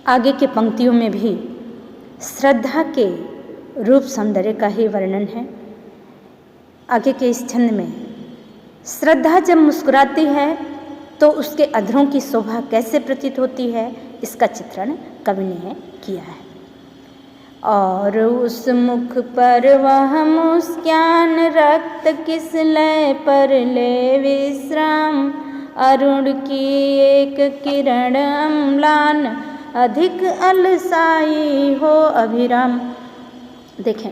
आगे के पंक्तियों में भी श्रद्धा के रूप सौंदर्य का ही वर्णन है। आगे के इस छंद में श्रद्धा जब मुस्कुराती है तो उसके अधरों की शोभा कैसे प्रतीत होती है, इसका चित्रण कवि ने किया है। और उस मुख पर वह मुस्कान, रक्त किस लय पर ले विश्राम, अरुण की एक किरण अम्लान, अधिक अलसाई हो अभिराम। देखें,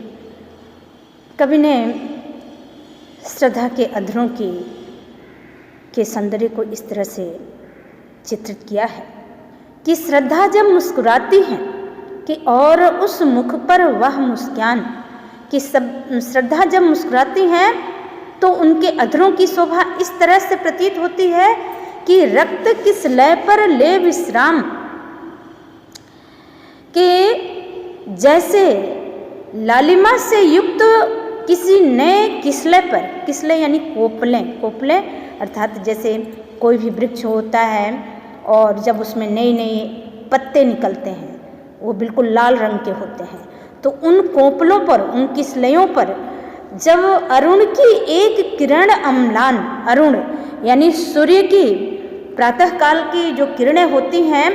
कवि ने श्रद्धा के अधरों के सौंदर्य को इस तरह से चित्रित किया है कि श्रद्धा जब मुस्कुराती है कि और उस मुख पर वह मुस्कान, कि श्रद्धा जब मुस्कुराती हैं तो उनके अधरों की शोभा इस तरह से प्रतीत होती है कि रक्त किस लय पर ले विश्राम, कि जैसे लालिमा से युक्त किसी नए किसले पर, किसले यानी कोपले अर्थात जैसे कोई भी वृक्ष होता है और जब उसमें नए नए पत्ते निकलते हैं वो बिल्कुल लाल रंग के होते हैं, तो उन कोपलों पर, उन किसलयों पर जब अरुण की एक किरण अम्लान, अरुण यानी सूर्य की प्रातःकाल की जो किरणें होती हैं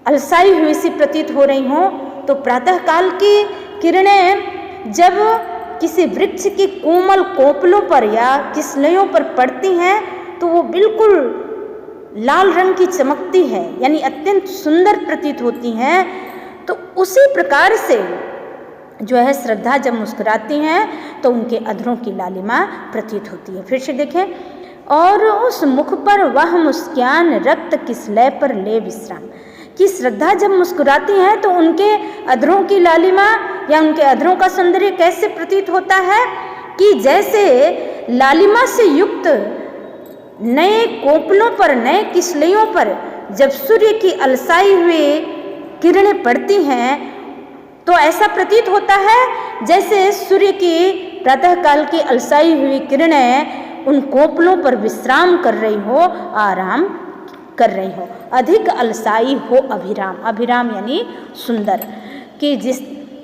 अलसाई हुई सी प्रतीत हो रही हों, तो प्रातःकाल की किरणें जब किसी वृक्ष की कोमल कोपलों पर या किसलयों पर पड़ती हैं तो वो बिल्कुल लाल रंग की चमकती है, यानी अत्यंत सुंदर प्रतीत होती हैं। तो उसी प्रकार से जो है श्रद्धा जब मुस्कुराती हैं तो उनके अधरों की लालिमा प्रतीत होती है। फिर से देखें, और उस मुख पर वह मुस्कान, रक्त किस लय पर ले विश्राम, कि श्रद्धा जब मुस्कुराती हैं तो उनके अधरों की लालिमा या उनके अधरों का सौंदर्य कैसे प्रतीत होता है कि जैसे लालिमा से युक्त नए कोपलों पर, नए किसलियों पर जब सूर्य की अलसाई हुई किरणें पड़ती हैं तो ऐसा प्रतीत होता है जैसे सूर्य की प्रातःकाल की अलसाई हुई किरणें उन कोपलों पर विश्राम कर रही हो, आराम कर रही हो। अधिक अलसाई हो अभिराम, अभिराम यानी सुंदर, कि जिस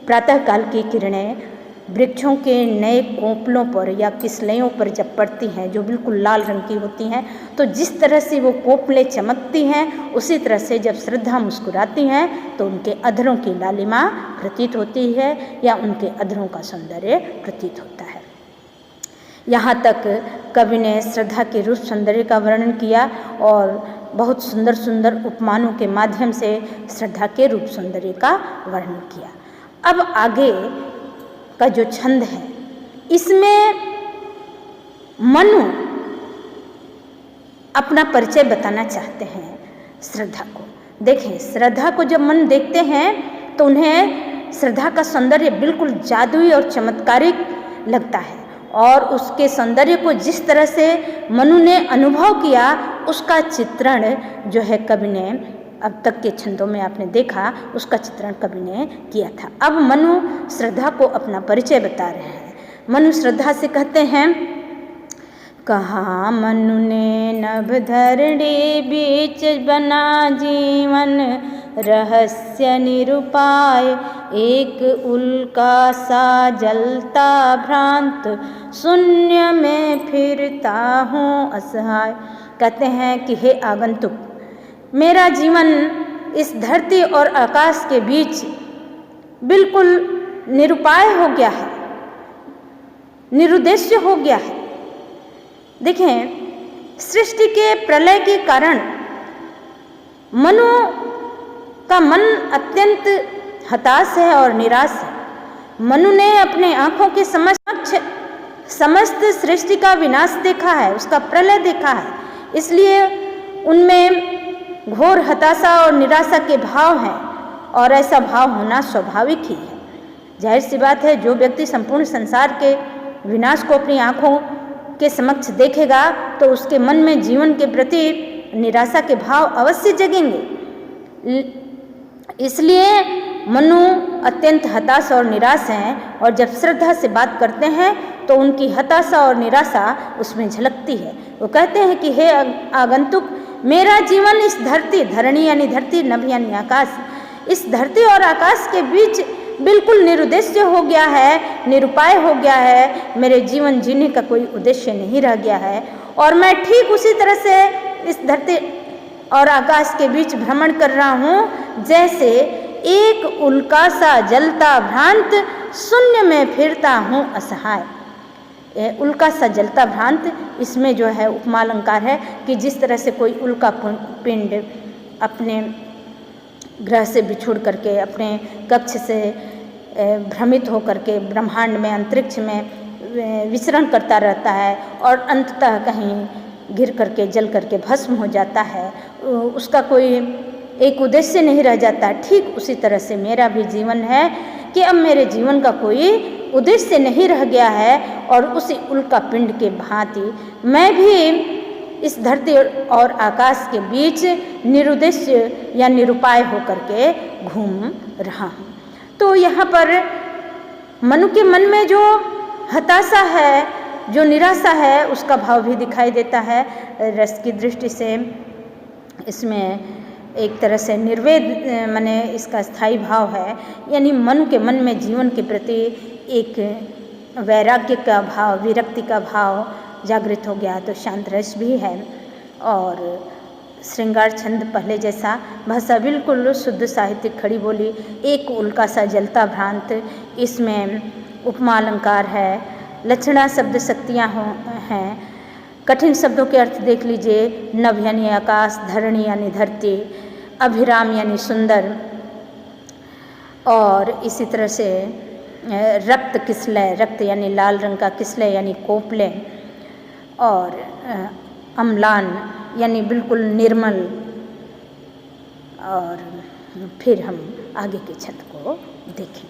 प्रातःकाल की किरणें वृक्षों के नए कोपलों पर या किसलयों पर जब पड़ती हैं जो बिल्कुल लाल रंग की होती हैं, तो जिस तरह से वो कोपलें चमकती हैं उसी तरह से जब श्रद्धा मुस्कुराती हैं तो उनके अधरों की लालिमा प्रतीत होती है या उनके अधरों का सौंदर्य प्रतीत होता है। यहाँ तक कवि ने श्रद्धा के रूप सौंदर्य का वर्णन किया और बहुत सुंदर सुंदर उपमानों के माध्यम से श्रद्धा के रूप सौंदर्य का वर्णन किया। अब आगे का जो छंद है इसमें मनु अपना परिचय बताना चाहते हैं श्रद्धा को। देखें, श्रद्धा को जब मन देखते हैं तो उन्हें श्रद्धा का सौंदर्य बिल्कुल जादुई और चमत्कारिक लगता है और उसके सौंदर्य को जिस तरह से मनु ने अनुभव किया उसका चित्रण जो है कवि ने अब तक के छंदों में आपने देखा, उसका चित्रण कवि ने किया था। अब मनु श्रद्धा को अपना परिचय बता रहे हैं। मनु श्रद्धा से कहते हैं, कहा मनु ने नभ धरणी बीच बना जीवन, रहस्य निरुपाय एक उल्का सा जलता भ्रांत, शून्य में फिरता हूँ असहाय। कहते हैं कि हे आगंतुक, मेरा जीवन इस धरती और आकाश के बीच बिल्कुल निरुपाय हो गया है, निरुद्देश्य हो गया है। देखें, सृष्टि के प्रलय के कारण मनु का मन अत्यंत हताश है और निराश है। मनु ने अपने आंखों के समक्ष समस्त सृष्टि का विनाश देखा है, उसका प्रलय देखा है, इसलिए उनमें घोर हताशा और निराशा के भाव हैं और ऐसा भाव होना स्वाभाविक ही है। जाहिर सी बात है, जो व्यक्ति संपूर्ण संसार के विनाश को अपनी आंखों के समक्ष देखेगा तो उसके मन में जीवन के प्रति निराशा के भाव अवश्य जगेंगे। इसलिए मनु अत्यंत हताश और निराश हैं और जब श्रद्धा से बात करते हैं तो उनकी हताशा और निराशा उसमें झलकती है। वो कहते हैं कि हे आगंतुक, मेरा जीवन इस धरती, धरणी यानी धरती, नभ यानी आकाश, इस धरती और आकाश के बीच बिल्कुल निरुद्देश्य हो गया है, निरुपाय हो गया है। मेरे जीवन जीने का कोई उद्देश्य नहीं रह गया है और मैं ठीक उसी तरह से इस धरती और आकाश के बीच भ्रमण कर रहा हूँ जैसे एक उल्का सा जलता भ्रांत शून्य में फिरता हूँ असहाय। उल्का सा जलता भ्रांत, इसमें जो है उपमा अलंकार है कि जिस तरह से कोई उल्का पिंड अपने ग्रह से बिछुड़ करके, अपने कक्ष से भ्रमित होकर के ब्रह्मांड में, अंतरिक्ष में विचरण करता रहता है और अंततः कहीं गिर करके, जल करके भस्म हो जाता है, उसका कोई एक उद्देश्य नहीं रह जाता। ठीक उसी तरह से मेरा भी जीवन है कि अब मेरे जीवन का कोई उद्देश्य नहीं रह गया है और उसी उल्का पिंड के भांति मैं भी इस धरती और आकाश के बीच निरुद्देश्य या निरुपाय होकर के घूम रहा हूँ। तो यहाँ पर मनु के मन में जो हताशा है, जो निराशा है, उसका भाव भी दिखाई देता है। रस की दृष्टि से इसमें एक तरह से निर्वेद माने इसका स्थायी भाव है, यानी मनु के मन में जीवन के प्रति एक वैराग्य का भाव, विरक्ति का भाव जागृत हो गया। तो शांत रस भी है और श्रृंगार छंद पहले जैसा, भाषा बिल्कुल शुद्ध साहित्यिक खड़ी बोली, एक उल्का सा जलता भ्रांत, इसमें उपमा अलंकार है, लक्षणा शब्द शक्तियाँ हैं। कठिन शब्दों के अर्थ देख लीजिए, नभ यानी आकाश, धरणी यानी धरती, अभिराम यानी सुंदर, और इसी तरह से रक्त किसलय, रक्त यानी लाल रंग का, किसलय यानी कोपले, और अम्लान यानी बिल्कुल निर्मल। और फिर हम आगे के छंद को देखें।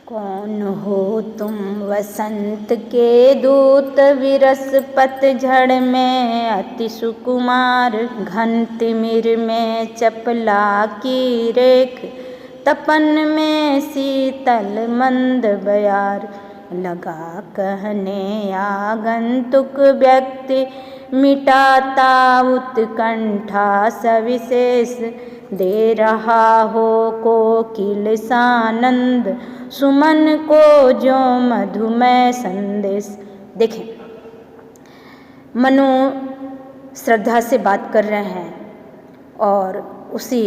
कौन हो तुम वसंत के दूत, विरस पतझड़ में अति सुकुमार, घन तिमिर में चपला की रेख, तपन में शीतल मंद बयार, लगा कहने आगंतुक व्यक्ति, मिटाता उत्कंठा सविशेष, दे रहा हो कोकिल सानंद, सुमन को जो मधुमय संदेश। देखें, मनु श्रद्धा से बात कर रहे हैं और उसी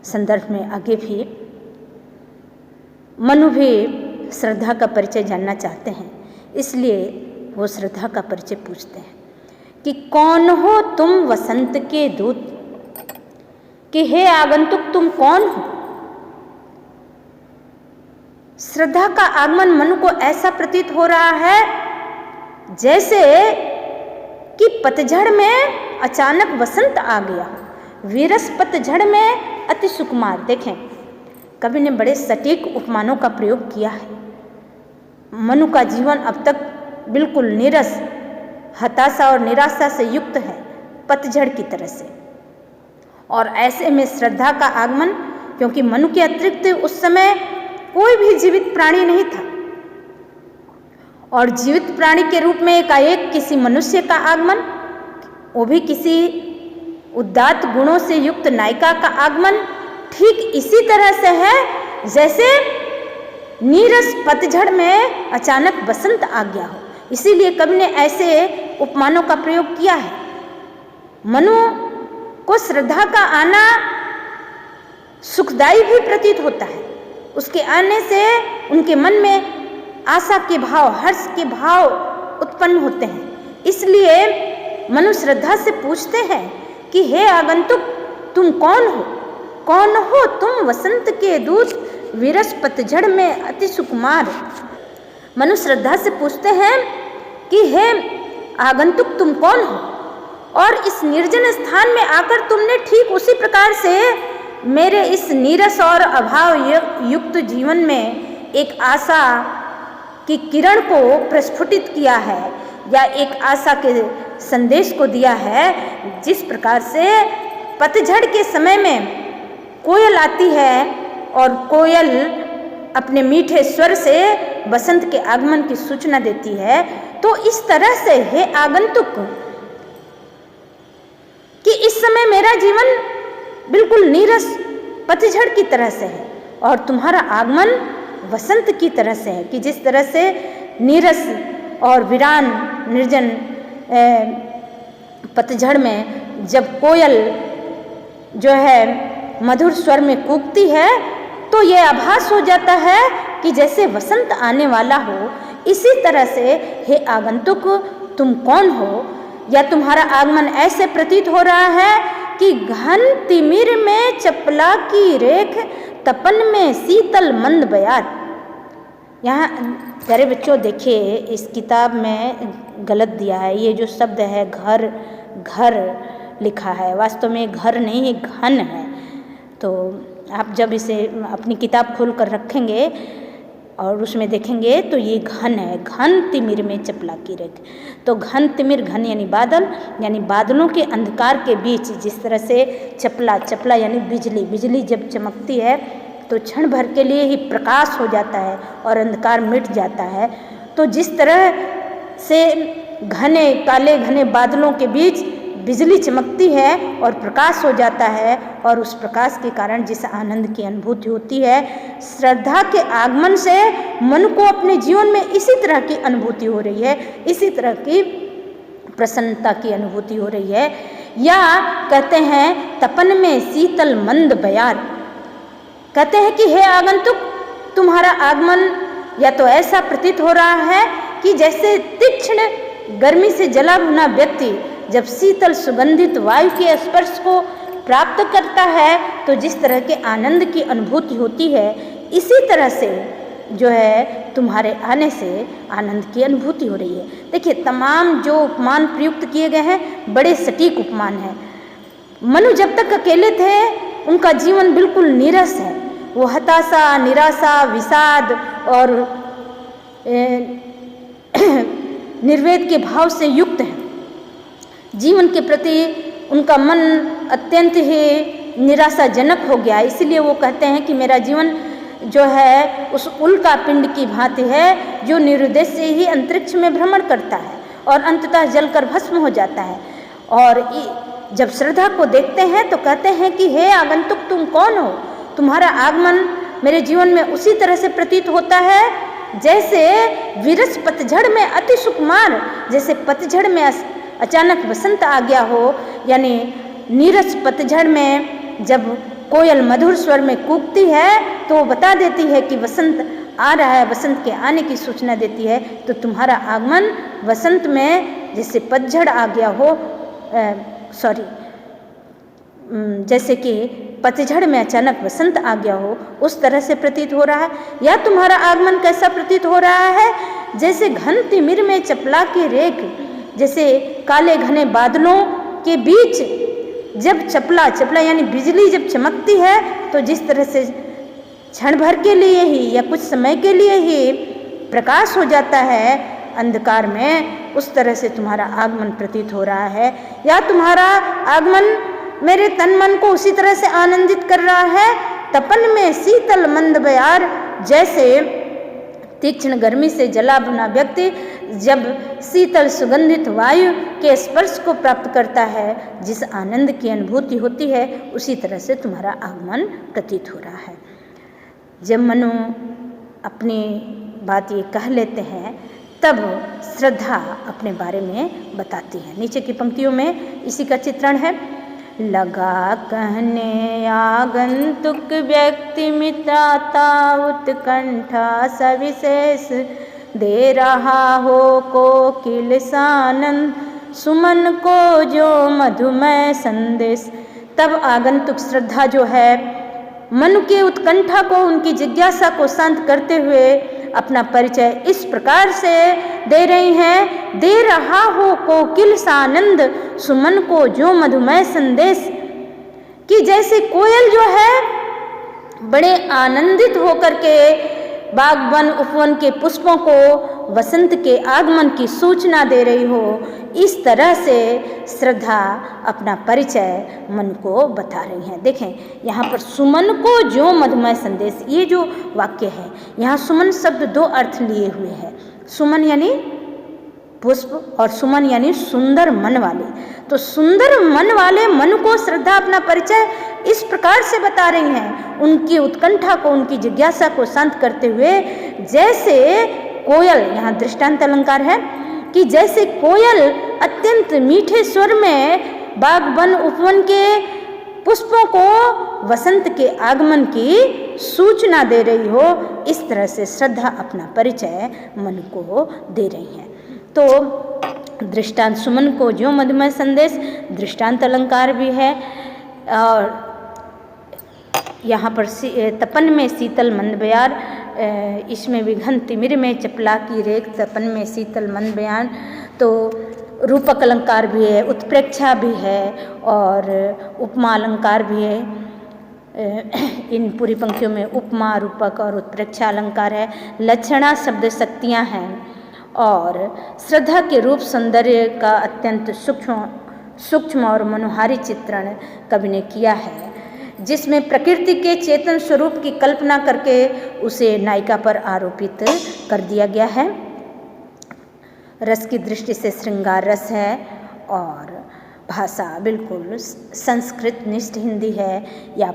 संदर्भ में आगे भी मनु भी श्रद्धा का परिचय जानना चाहते हैं, इसलिए वो श्रद्धा का परिचय पूछते हैं कि कौन हो तुम वसंत के दूत, कि हे आगंतुक तुम कौन हो। श्रद्धा का आगमन मनु को ऐसा प्रतीत हो रहा है जैसे कि पतझड़ में अचानक वसंत आ गया, विरस पतझड़ में अति सुकुमार। देखें, कवि ने बड़े सटीक उपमानों का प्रयोग किया है। मनु का जीवन अब तक बिल्कुल नीरस, हताशा और निराशा से युक्त है, पतझड़ की तरह से, और ऐसे में श्रद्धा का आगमन, क्योंकि मनु के अतिरिक्त उस समय कोई भी जीवित प्राणी नहीं था, और जीवित प्राणी के रूप में एकाएक किसी मनुष्य का आगमन, वो भी किसी उदात्त गुणों से युक्त नायिका का आगमन, ठीक इसी तरह से है जैसे नीरस पतझड़ में अचानक बसंत आ गया हो। इसीलिए कवि ने ऐसे उपमानों का प्रयोग किया है। मनु को श्रद्धा का आना सुखदायी भी प्रतीत होता है। उसके आने से उनके मन में आशा के भाव, हर्ष के भाव उत्पन्न होते हैं। इसलिए मनु श्रद्धा से पूछते हैं कि हे आगंतुक तुम कौन हो, कौन हो तुम वसंत के दूत, विरस पतझड़ में अति सुकुमार। मनु श्रद्धा से पूछते हैं कि हे आगंतुक तुम कौन हो, और इस निर्जन स्थान में आकर तुमने ठीक उसी प्रकार से मेरे इस नीरस और अभाव युक्त जीवन में एक आशा की किरण को प्रस्फुटित किया है, या एक आशा के संदेश को दिया है। जिस प्रकार से पतझड़ के समय में कोयल आती है और कोयल अपने मीठे स्वर से बसंत के आगमन की सूचना देती है, तो इस तरह से हे आगंतुक कि समय मेरा जीवन बिल्कुल नीरस पतझड़ की तरह से है और तुम्हारा आगमन वसंत की तरह से है कि जिस तरह से नीरस और वीरान निर्जन पतझड़ में जब कोयल जो है मधुर स्वर में कूकती है तो ये आभास हो जाता है कि जैसे वसंत आने वाला हो। इसी तरह से हे आगंतुक तुम कौन हो, या तुम्हारा आगमन ऐसे प्रतीत हो रहा है कि घन तिमिर में चपला की रेख, तपन में शीतल मंद बयार। यहाँ प्यारे बच्चों देखिए, इस किताब में गलत दिया है। ये जो शब्द है घर, घर लिखा है, वास्तव में घर नहीं, ये घन है। तो आप जब इसे अपनी किताब खोल कर रखेंगे और उसमें देखेंगे तो ये घन है, घन तिमिर में चपला की रेख। तो घन तिमिर, घन यानी बादल, यानी बादलों के अंधकार के बीच जिस तरह से चपला, चपला यानी बिजली, बिजली जब चमकती है तो क्षण भर के लिए ही प्रकाश हो जाता है और अंधकार मिट जाता है। तो जिस तरह से घने काले घने बादलों के बीच बिजली चमकती है और प्रकाश हो जाता है, और उस प्रकाश के कारण जिस आनंद की अनुभूति होती है, श्रद्धा के आगमन से मन को अपने जीवन में इसी तरह की अनुभूति हो रही है, इसी तरह की प्रसन्नता की अनुभूति हो रही है। या कहते हैं तपन में शीतल मंद बयार, कहते हैं कि हे आगंतुक तुम्हारा आगमन या तो ऐसा प्रतीत हो रहा है कि जैसे तीक्ष्ण गर्मी से जला भुना व्यक्ति जब शीतल सुगंधित वायु के स्पर्श को प्राप्त करता है तो जिस तरह के आनंद की अनुभूति होती है, इसी तरह से जो है तुम्हारे आने से आनंद की अनुभूति हो रही है। देखिए, तमाम जो उपमान प्रयुक्त किए गए हैं बड़े सटीक उपमान हैं। मनु जब तक अकेले थे उनका जीवन बिल्कुल नीरस है, वो हताशा, निराशा, विषाद और निर्वेद के भाव से युक्त है। जीवन के प्रति उनका मन अत्यंत ही निराशाजनक हो गया। इसलिए वो कहते हैं कि मेरा जीवन जो है उस उल्का पिंड की भांति है जो निरुद्देश्य ही अंतरिक्ष में भ्रमण करता है और अंततः जलकर भस्म हो जाता है। और जब श्रद्धा को देखते हैं तो कहते हैं कि हे आगंतुक तुम कौन हो, तुम्हारा आगमन मेरे जीवन में उसी तरह से प्रतीत होता है जैसे विरस पतझड़ में अति सुकुमार, जैसे पतझड़ में अचानक वसंत आ गया हो, यानी नीरस पतझड़ में जब कोयल मधुर स्वर में कूकती है तो वो बता देती है कि वसंत आ रहा है, वसंत के आने की सूचना देती है। तो तुम्हारा आगमन वसंत में जैसे पतझड़ आ गया हो, जैसे कि पतझड़ में अचानक वसंत आ गया हो, उस तरह से प्रतीत हो रहा है। या तुम्हारा आगमन कैसा प्रतीत हो रहा है, जैसे घन तिमिर में चपला की रेख, जैसे काले घने बादलों के बीच जब चपला, चपला यानी बिजली जब चमकती है तो जिस तरह से क्षण भर के लिए ही या कुछ समय के लिए ही प्रकाश हो जाता है अंधकार में, उस तरह से तुम्हारा आगमन प्रतीत हो रहा है। या तुम्हारा आगमन मेरे तन मन को उसी तरह से आनंदित कर रहा है, तपन में शीतल मंद बयार, जैसे तीक्ष्ण गर्मी से जला भुना व्यक्ति जब शीतल सुगंधित वायु के स्पर्श को प्राप्त करता है, जिस आनंद की अनुभूति होती है, उसी तरह से तुम्हारा आगमन प्रतीत हो रहा है। जब मनु अपनी बात ये कह लेते हैं तब श्रद्धा अपने बारे में बताती है। नीचे की पंक्तियों में इसी का चित्रण है। लगा कहने आगंतुक व्यक्ति मित्राता उत्कंठा सविशेष, दे रहा हो कोकिल सानंद सुमन को जो मधुमय संदेश। तब आगंतुक श्रद्धा जो है मन के उत्कंठा को, उनकी जिज्ञासा को शांत करते हुए अपना परिचय इस प्रकार से दे रही हैं। दे रहा हो कोकिल सानंद सुमन को जो मधुमय संदेश, कि जैसे कोयल जो है बड़े आनंदित होकर के बाग वन उपवन के पुष्पों को वसंत के आगमन की सूचना दे रही हो, इस तरह से श्रद्धा अपना परिचय मन को बता रही हैं। देखें यहाँ पर सुमन को जो मधुमय संदेश, ये जो वाक्य है यहाँ सुमन शब्द दो अर्थ लिए हुए है। सुमन यानी पुष्प और सुमन यानी सुंदर मन वाले। तो सुंदर मन वाले मन को श्रद्धा अपना परिचय इस प्रकार से बता रही हैं, उनकी उत्कंठा को, उनकी जिज्ञासा को शांत करते हुए, जैसे कोयल, यहाँ दृष्टांत अलंकार है कि जैसे कोयल अत्यंत मीठे स्वर में बाग वन उपवन के पुष्पों को वसंत के आगमन की सूचना दे रही हो, इस तरह से श्रद्धा अपना परिचय मन को दे रही है। तो दृष्टांत सुमन को ज्यों मधुमय संदेश, दृष्टांत अलंकार भी है। और यहाँ पर तपन में शीतल मंद बयार, इसमें भी घन तिमिर में चपला की रेख, तपन में शीतल मंद बयान। तो रूपक अलंकार भी है, उत्प्रेक्षा भी है और उपमा अलंकार भी है। इन पूरी पंक्तियों में उपमा, रूपक और उत्प्रेक्षा अलंकार है। लक्षणा शब्द शक्तियाँ हैं और श्रद्धा के रूप सौंदर्य का अत्यंत सूक्ष्म और मनोहारी चित्रण कवि ने किया है, जिसमें प्रकृति के चेतन स्वरूप की कल्पना करके उसे नायिका पर आरोपित कर दिया गया है। रस की दृष्टि से श्रृंगार रस है और भाषा बिल्कुल संस्कृत निष्ठ हिंदी है या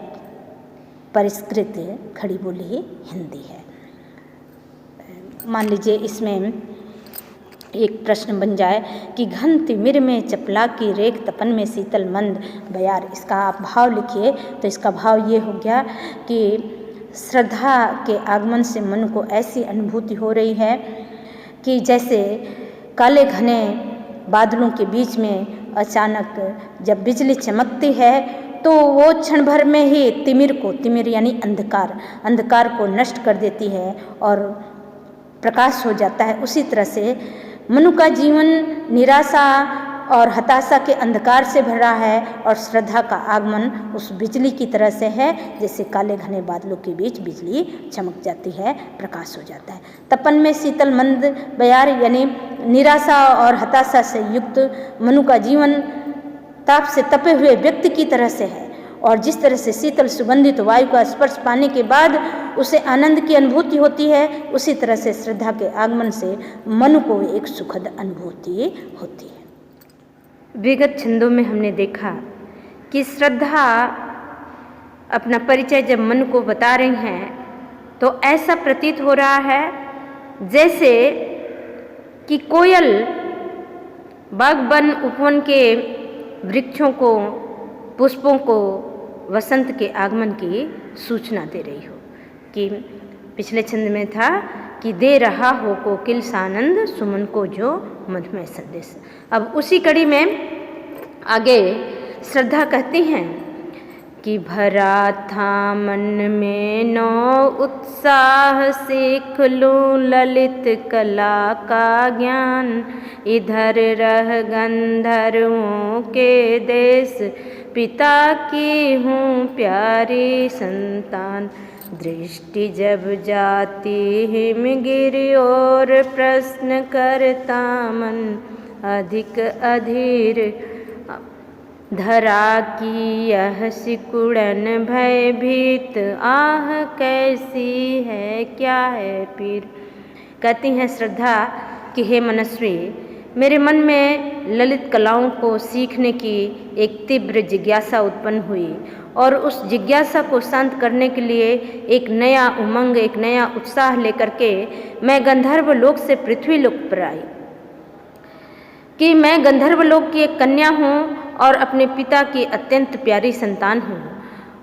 परिष्कृत खड़ी बोली हिंदी है। मान लीजिए इसमें एक प्रश्न बन जाए कि घन तिमिर में चपला की रेख, तपन में शीतल मंद बयार, इसका आप भाव लिखिए। तो इसका भाव ये हो गया कि श्रद्धा के आगमन से मन को ऐसी अनुभूति हो रही है कि जैसे काले घने बादलों के बीच में अचानक जब बिजली चमकती है तो वो क्षण भर में ही तिमिर यानी अंधकार को नष्ट कर देती है और प्रकाश हो जाता है। उसी तरह से मनु का जीवन निराशा और हताशा के अंधकार से भरा है और श्रद्धा का आगमन उस बिजली की तरह से है, जैसे काले घने बादलों के बीच बिजली चमक जाती है, प्रकाश हो जाता है। तपन में शीतल मंद बयार यानी निराशा और हताशा से युक्त मनु का जीवन ताप से तपे हुए व्यक्ति की तरह से है और जिस तरह से शीतल सुगंधित वायु का स्पर्श पाने के बाद उसे आनंद की अनुभूति होती है, उसी तरह से श्रद्धा के आगमन से मन को एक सुखद अनुभूति होती है। विगत छंदों में हमने देखा कि श्रद्धा अपना परिचय जब मन को बता रही हैं तो ऐसा प्रतीत हो रहा है जैसे कि कोयल बाग वन उपवन के वृक्षों को, पुष्पों को वसंत के आगमन की सूचना दे रही हो। कि पिछले छंद में था कि दे रहा हो कोकिल सानंद, सुमन को जो मधुमय संदेश। अब उसी कड़ी में आगे श्रद्धा कहती हैं कि भरा था मन में नौ उत्साह, सीख लूं ललित कला का ज्ञान, इधर रह गंधर्वों के देश, पिता की हूँ प्यारी संतान, दृष्टि जब जाती हिमगिरि और प्रश्न करता मन अधिक अधीर, धरा की यह सिकुड़न भयभीत, आह कैसी है क्या है पीर। कहती हैं श्रद्धा कि हे मनस्वी, मेरे मन में ललित कलाओं को सीखने की एक तीव्र जिज्ञासा उत्पन्न हुई और उस जिज्ञासा को शांत करने के लिए एक नया उमंग, एक नया उत्साह लेकर के मैं गंधर्व लोक से पृथ्वी लोक पर आई। कि मैं गंधर्व लोक की एक कन्या हूँ और अपने पिता की अत्यंत प्यारी संतान हूँ।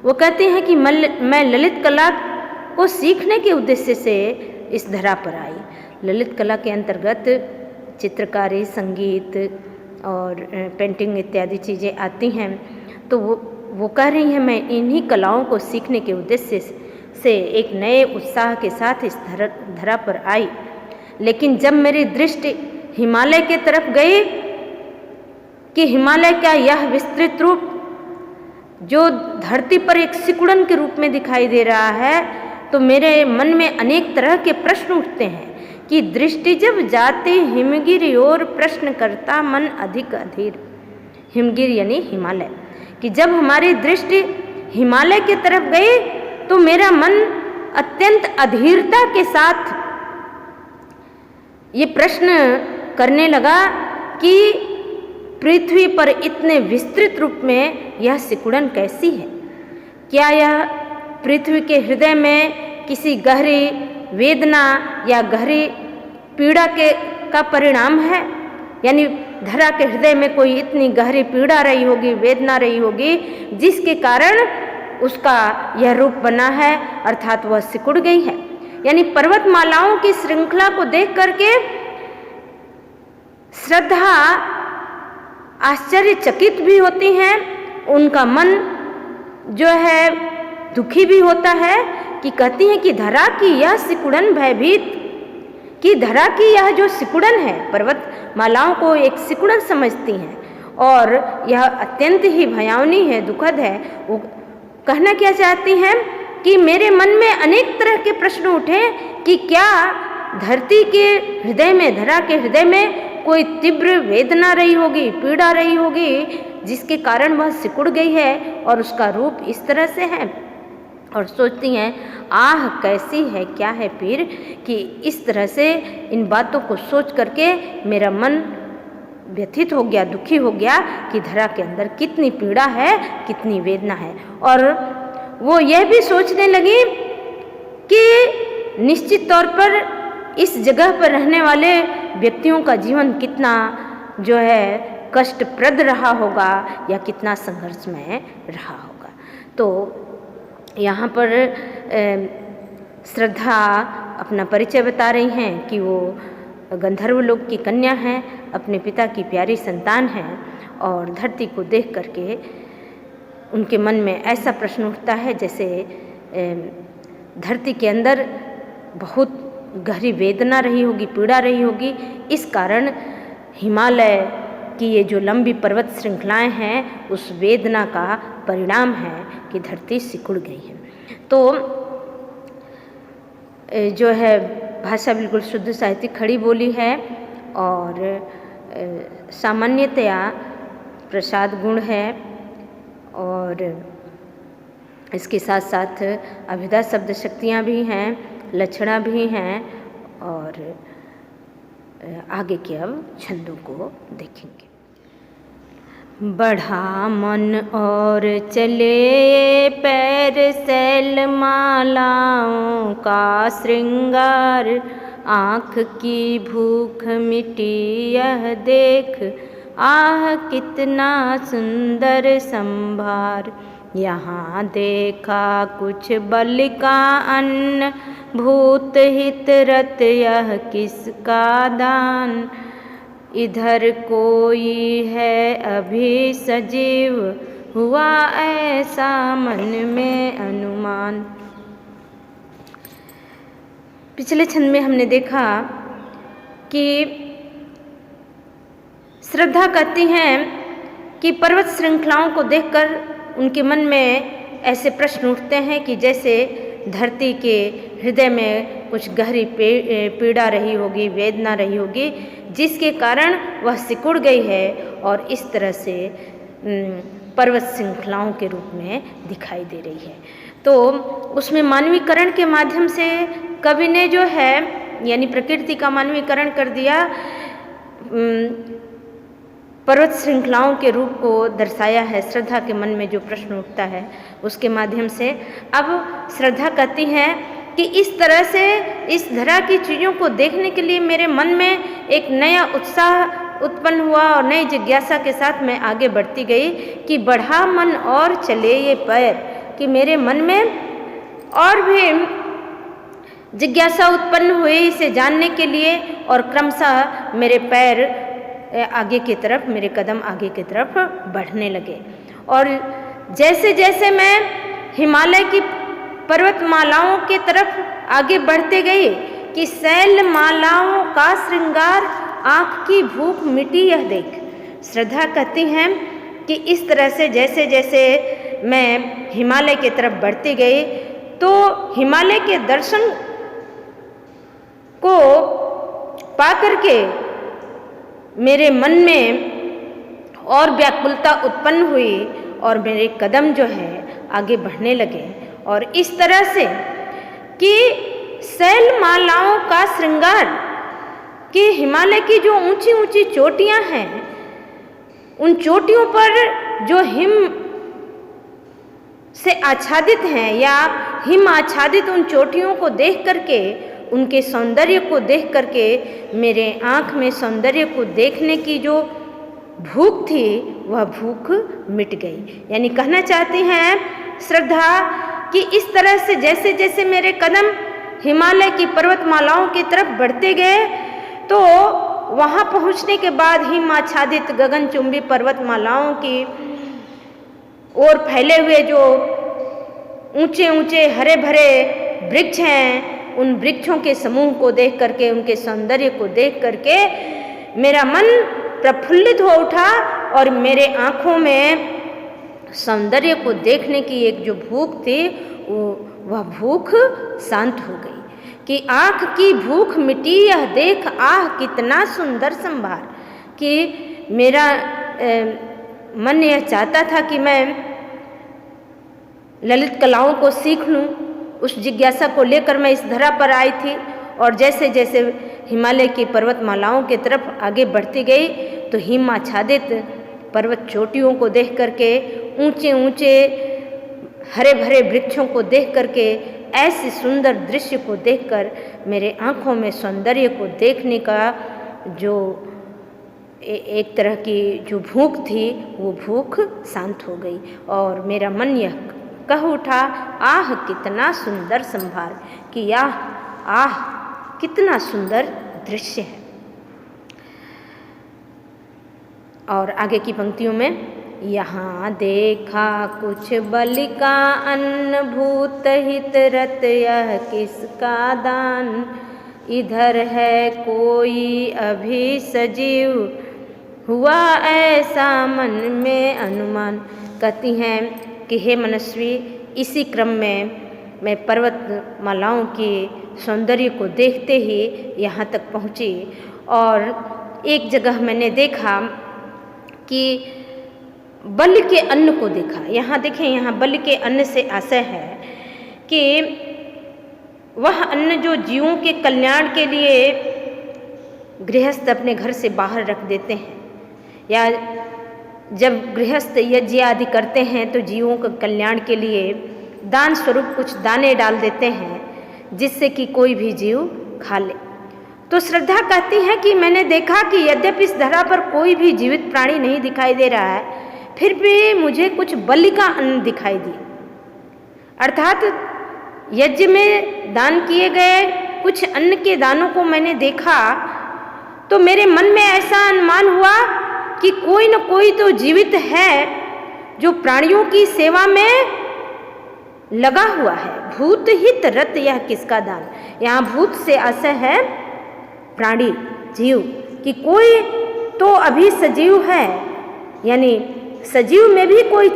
वो कहते हैं कि मैं ललित कला को सीखने के उद्देश्य से इस धरा पर आई। ललित कला के अंतर्गत चित्रकारी, संगीत और पेंटिंग इत्यादि चीज़ें आती हैं। तो वो कह रही हैं मैं इन्हीं कलाओं को सीखने के उद्देश्य से एक नए उत्साह के साथ इस धरा पर आई। लेकिन जब मेरी दृष्टि हिमालय के तरफ गई कि हिमालय का यह विस्तृत रूप जो धरती पर एक सिकुड़न के रूप में दिखाई दे रहा है, तो मेरे मन में अनेक तरह के प्रश्न उठते हैं कि दृष्टि जब जाते हिमगिरि और प्रश्न करता मन अधिक अधीर। हिमगिरि यानी हिमालय, कि जब हमारी दृष्टि हिमालय की तरफ गई तो मेरा मन अत्यंत अधीरता के साथ ये प्रश्न करने लगा कि पृथ्वी पर इतने विस्तृत रूप में यह सिकुड़न कैसी है? क्या यह पृथ्वी के हृदय में किसी गहरी वेदना या गहरी पीड़ा का परिणाम है? यानी धरा के हृदय में कोई इतनी गहरी पीड़ा रही होगी, वेदना रही होगी, जिसके कारण उसका यह रूप बना है, अर्थात वह सिकुड़ गई है। यानी पर्वतमालाओं की श्रृंखला को देख करके श्रद्धा आश्चर्यचकित भी होती हैं, उनका मन जो है दुखी भी होता है कि कहती हैं कि धरा की यह सिकुड़न भयभीत, कि धरा की यह जो सिकुड़न है, पर्वतमालाओं को एक सिकुड़न समझती हैं और यह अत्यंत ही भयावनी है, दुखद है। वो कहना क्या चाहती हैं कि मेरे मन में अनेक तरह के प्रश्न उठे कि क्या धरती के हृदय में, धरा के हृदय में कोई तीव्र वेदना रही होगी, पीड़ा रही होगी, जिसके कारण वह सिकुड़ गई है और उसका रूप इस तरह से है। और सोचती हैं आह कैसी है, क्या है पीर, कि इस तरह से इन बातों को सोच करके मेरा मन व्यथित हो गया, दुखी हो गया कि धरा के अंदर कितनी पीड़ा है, कितनी वेदना है। और वो यह भी सोचने लगी कि निश्चित तौर पर इस जगह पर रहने वाले व्यक्तियों का जीवन कितना जो है कष्टप्रद रहा होगा या कितना संघर्षमय रहा होगा। तो यहाँ पर श्रद्धा अपना परिचय बता रही हैं कि वो गंधर्व लोक की कन्या हैं, अपने पिता की प्यारी संतान हैं, और धरती को देख करके उनके मन में ऐसा प्रश्न उठता है जैसे धरती के अंदर बहुत गहरी वेदना रही होगी, पीड़ा रही होगी, इस कारण हिमालय की ये जो लंबी पर्वत श्रृंखलाएं हैं उस वेदना का परिणाम है कि धरती सिकुड़ गई है। तो जो है भाषा बिल्कुल शुद्ध साहित्यिक खड़ी बोली है और सामान्यतया प्रसाद गुण है, और इसके साथ साथ अभिधा शब्द शक्तियाँ भी हैं, लक्षणा भी हैं, और आगे के अब छंदों को देखेंगे। बढ़ा मन और चले पैर शैल मालाओं का श्रृंगार, आँख की भूख मिटी यह देख, आह कितना सुंदर संभार। यहाँ देखा कुछ बल का अन्न, भूत हित रत यह किसका दान। इधर कोई है अभी सजीव, हुआ ऐसा मन में अनुमान। पिछले छंद में हमने देखा कि श्रद्धा कहती हैं कि पर्वत श्रृंखलाओं को देखकर उनके मन में ऐसे प्रश्न उठते हैं कि जैसे धरती के हृदय में कुछ गहरी पीड़ा रही होगी, वेदना रही होगी, जिसके कारण वह सिकुड़ गई है और इस तरह से पर्वत श्रृंखलाओं के रूप में दिखाई दे रही है। तो उसमें मानवीकरण के माध्यम से कवि ने जो है यानी प्रकृति का मानवीकरण कर दिया, पर्वत श्रृंखलाओं के रूप को दर्शाया है। श्रद्धा के मन में जो प्रश्न उठता है उसके माध्यम से अब श्रद्धा कहती है कि इस तरह से इस धरा की चीज़ों को देखने के लिए मेरे मन में एक नया उत्साह उत्पन्न हुआ और नई जिज्ञासा के साथ मैं आगे बढ़ती गई कि बढ़ा मन और चले ये पैर, कि मेरे मन में और भी जिज्ञासा उत्पन्न हुई इसे जानने के लिए, और क्रमशः मेरे पैर आगे की तरफ, मेरे कदम आगे की तरफ बढ़ने लगे। और जैसे जैसे मैं हिमालय की पर्वतमालाओं के तरफ आगे बढ़ते गई कि शैल मालाओं का श्रृंगार, आँख की भूख मिटी यह देख। श्रद्धा कहती हैं कि इस तरह से जैसे जैसे मैं हिमालय की तरफ बढ़ती गई तो हिमालय के दर्शन को पा करके मेरे मन में और व्याकुलता उत्पन्न हुई और मेरे कदम जो है आगे बढ़ने लगे। और इस तरह से कि शैल मालाओं का श्रृंगार, कि हिमालय की जो ऊंची ऊंची चोटियां हैं उन चोटियों पर जो हिम से आच्छादित हैं या हिम आच्छादित उन चोटियों को देख करके, उनके सौंदर्य को देख करके मेरे आँख में सौंदर्य को देखने की जो भूख थी वह भूख मिट गई। यानी कहना चाहती हैं श्रद्धा कि इस तरह से जैसे जैसे मेरे कदम हिमालय की पर्वतमालाओं की तरफ बढ़ते गए तो वहाँ पहुँचने के बाद हिम आच्छादित गगनचुंबी पर्वतमालाओं की और फैले हुए जो ऊंचे ऊंचे हरे भरे वृक्ष हैं, उन वृक्षों के समूह को देख करके, उनके सौंदर्य को देख करके मेरा मन प्रफुल्लित हो उठा और मेरे आँखों में सौंदर्य को देखने की एक जो भूख थी वह भूख शांत हो गई कि आँख की भूख मिटी यह देख आह कितना सुंदर संभार। कि मेरा मन यह चाहता था कि मैं ललित कलाओं को सीख लूं, उस जिज्ञासा को लेकर मैं इस धरा पर आई थी। और जैसे जैसे हिमालय की पर्वतमालाओं की तरफ आगे बढ़ती गई तो हिम आच्छादित पर्वत चोटियों को देख करके, ऊंचे ऊंचे हरे भरे वृक्षों को देख करके, ऐसे सुंदर दृश्य को देखकर मेरे आँखों में सौंदर्य को देखने का जो एक तरह की जो भूख थी वो भूख शांत हो गई और मेरा मन यह कह उठा आह कितना सुंदर संभार। कि यह आह कितना सुंदर दृश्य है। और आगे की पंक्तियों में यहाँ देखा कुछ बलिका अन्न भूत हित रत यह किसका दान, इधर है कोई अभी सजीव हुआ ऐसा मन में अनुमान। कहती हैं कि हे मनस्वी, इसी क्रम में मैं पर्वतमालाओं के सौंदर्य को देखते ही यहाँ तक पहुँची और एक जगह मैंने देखा कि बल के अन्न को देखा। यहाँ देखें, यहाँ बल के अन्न से आशय है कि वह अन्न जो जीवों के कल्याण के लिए गृहस्थ अपने घर से बाहर रख देते हैं या जब गृहस्थ यज्ञ आदि करते हैं तो जीवों के कल्याण के लिए दान स्वरूप कुछ दाने डाल देते हैं जिससे कि कोई भी जीव खा ले। तो श्रद्धा कहती है कि मैंने देखा कि यद्यपि इस धरा पर कोई भी जीवित प्राणी नहीं दिखाई दे रहा है, फिर भी मुझे कुछ बलि का अन्न दिखाई दिया। अर्थात यज्ञ में दान किए गए कुछ अन्न के दानों को मैंने देखा तो मेरे मन में ऐसा अनुमान हुआ कि कोई न कोई तो जीवित है जो प्राणियों की सेवा में लगा हुआ है। भूत हित रत यह किसका दान। यहाँ भूत से आशय है प्राणी, जीव, कि कोई तो अभी सजीव है, यानी सजीव में भी कोई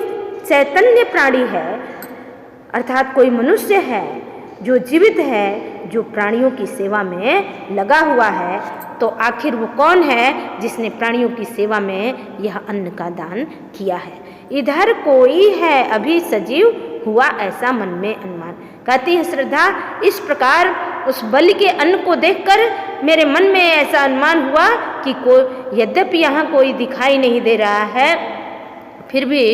चैतन्य प्राणी है, अर्थात कोई मनुष्य है जो जीवित है, जो प्राणियों की सेवा में लगा हुआ है। तो आखिर वो कौन है जिसने प्राणियों की सेवा में यह अन्न का दान किया है। इधर कोई है अभी सजीव हुआ ऐसा मन में अनुमान। कहती है श्रद्धा, इस प्रकार उस बलि के अन्न को देखकर मेरे मन में ऐसा अनुमान हुआ कि कोई, यद्यपि यहाँ कोई दिखाई नहीं दे रहा है, फिर भी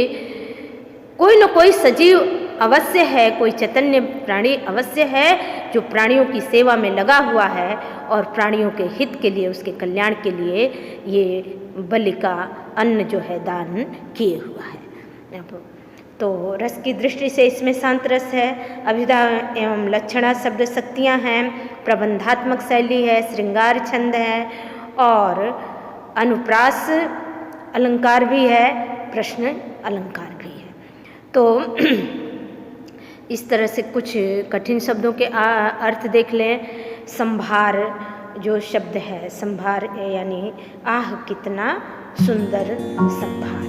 कोई न कोई सजीव अवश्य है, कोई चैतन्य प्राणी अवश्य है जो प्राणियों की सेवा में लगा हुआ है और प्राणियों के हित के लिए, उसके कल्याण के लिए ये बलि का अन्न जो है दान किए हुआ है। तो रस की दृष्टि से इसमें शांत रस है, अभिधा एवं लक्षणा शब्द शक्तियाँ हैं, प्रबंधात्मक शैली है, श्रृंगार छंद है और अनुप्रास अलंकार भी है, प्रश्न अलंकार भी है। तो इस तरह से कुछ कठिन शब्दों के अर्थ देख लें। संभार जो शब्द है, संभार यानी आह कितना सुंदर संभार,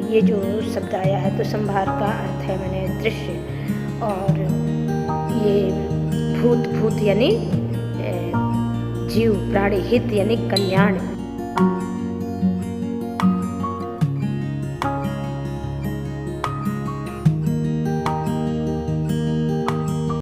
ये जो शब्द आया है तो संभार का अर्थ है मैंने दृश्य, और ये भूत, भूत यानी जीव प्राणी, हित यानी कल्याण।